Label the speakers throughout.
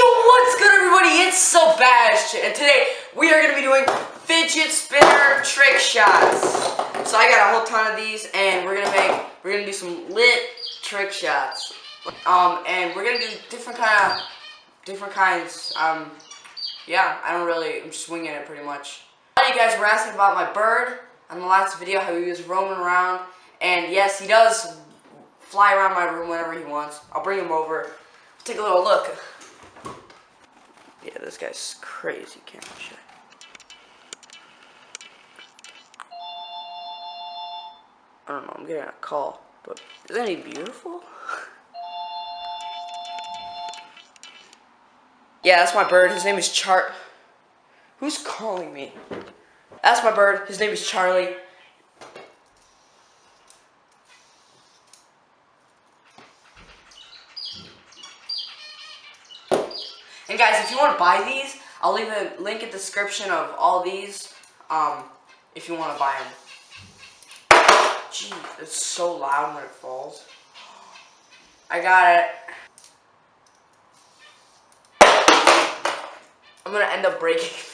Speaker 1: Yo, what's good everybody? It's Sebastian, and today we are going to be doing fidget spinner trick shots. So I got a whole ton of these, and we're gonna do some lit trick shots. And we're gonna do different kinds. Yeah, I'm just winging it pretty much. A lot of you guys were asking about my bird on the last video, how he was roaming around, and yes, he does fly around my room whenever he wants. I'll bring him over. Take a little look. Yeah, this guy's crazy camera shy. I don't know, I'm getting a call, but isn't he beautiful? Yeah, that's my bird. His name is Who's calling me? That's my bird. His name is Charlie. And guys, if you want to buy these, I'll leave a link in the description of all these, if you want to buy them. Jeez, it's so loud when it falls. I got it. I'm going to end up breaking it.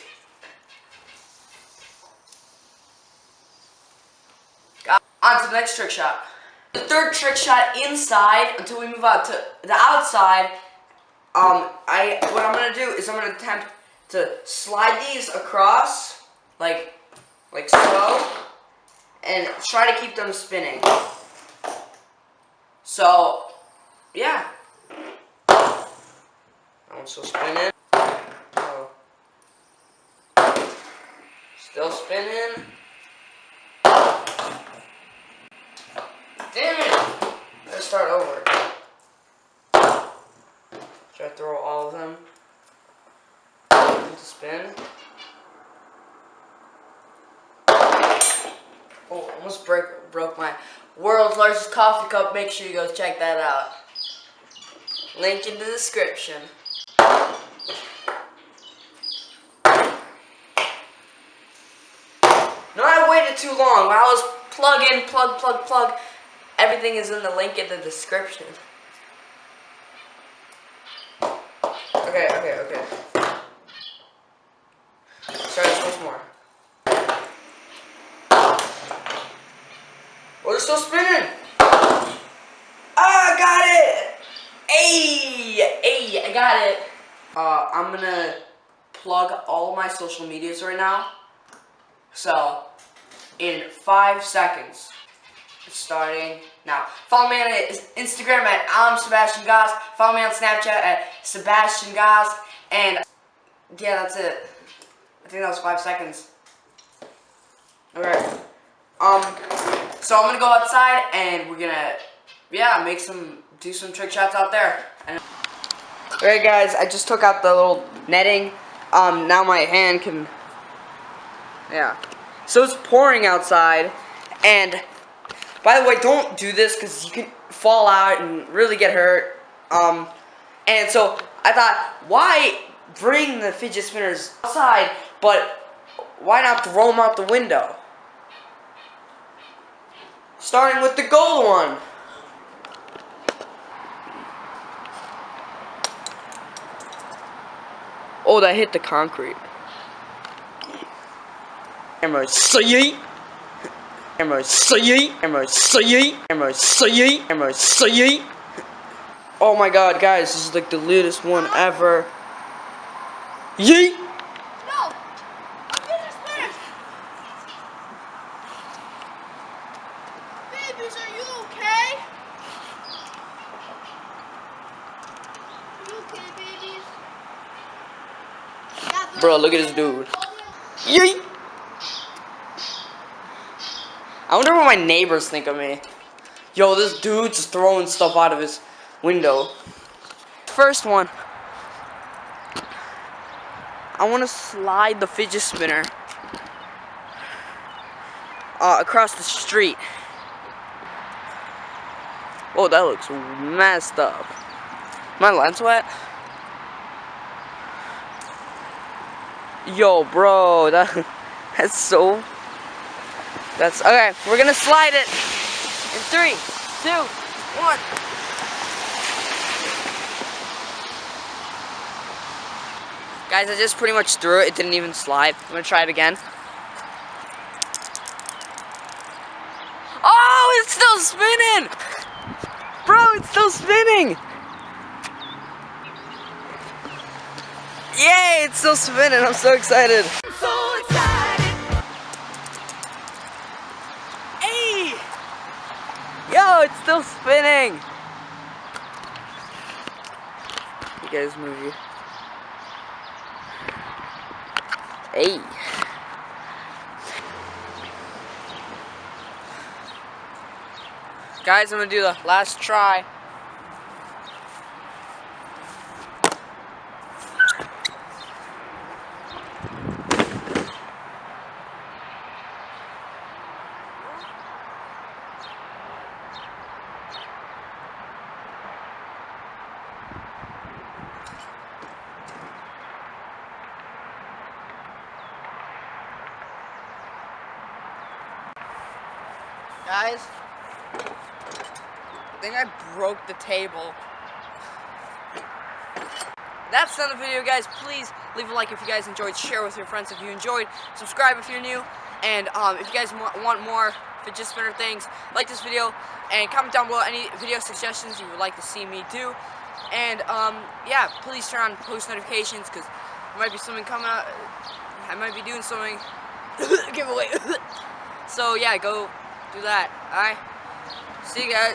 Speaker 1: On to the next trick shot. The third trick shot inside until we move out to the outside. What I'm gonna do is I'm gonna attempt to slide these across, like so, and try to keep them spinning. So, yeah. That one's still spinning. Oh. Still spinning. Damn it! Let's start over. Should I throw all of them into spin? Oh, almost broke my world's largest coffee cup. Make sure you go check that out. Link in the description. No, I waited too long. When I was plug. Everything is in the link in the description. Okay. Let's try this once more. Oh, they're still spinning! Ah, I got it! Hey, I got it. I'm gonna plug all of my social medias right now. So, in 5 seconds, it's starting now. Follow me on Instagram at Sebastian Goss. Follow me on Snapchat at Sebastian Goss. And yeah, that's it. I think that was 5 seconds. Okay. So I'm gonna go outside and we're gonna, do some trick shots out there. Alright guys, I just took out the little netting. Now my hand can, So it's pouring outside, and by the way, don't do this because you can fall out and really get hurt. And so I thought, why bring the fidget spinners outside, but why not throw them out the window? Starting with the gold one. Oh, that hit the concrete. Oh my god, guys, this is like the latest one ever. Yeet!
Speaker 2: No! Fidget spinners! Babies, are you okay? Are you okay, babies?
Speaker 1: Bro, look at this dude. Yeet! I wonder what my neighbors think of me. Yo, this dude's just throwing stuff out of his window. First one. I want to slide the fidget spinner across the street. Oh, that looks messed up. My lens wet? Yo, bro, that's so... That's okay. We're gonna slide it in 3, 2, 1. Guys, I just pretty much threw it. It didn't even slide. I'm gonna try it again. Oh, it's still spinning! Bro, it's still spinning! Yay, it's still spinning. I'm so excited. I'm so excited. Hey! Yo, it's still spinning. You guys move you. Hey. Guys, I'm gonna do the last try. Guys, I think I broke the table. That's the end of the video, guys. Please leave a like if you guys enjoyed, share with your friends if you enjoyed, subscribe if you're new, and if you guys want more fidget spinner things, like this video, and comment down below any video suggestions you would like to see me do. And yeah, please turn on post notifications, because there might be something coming out. I might be doing something giveaway. So yeah, go do that. Alright, see you guys.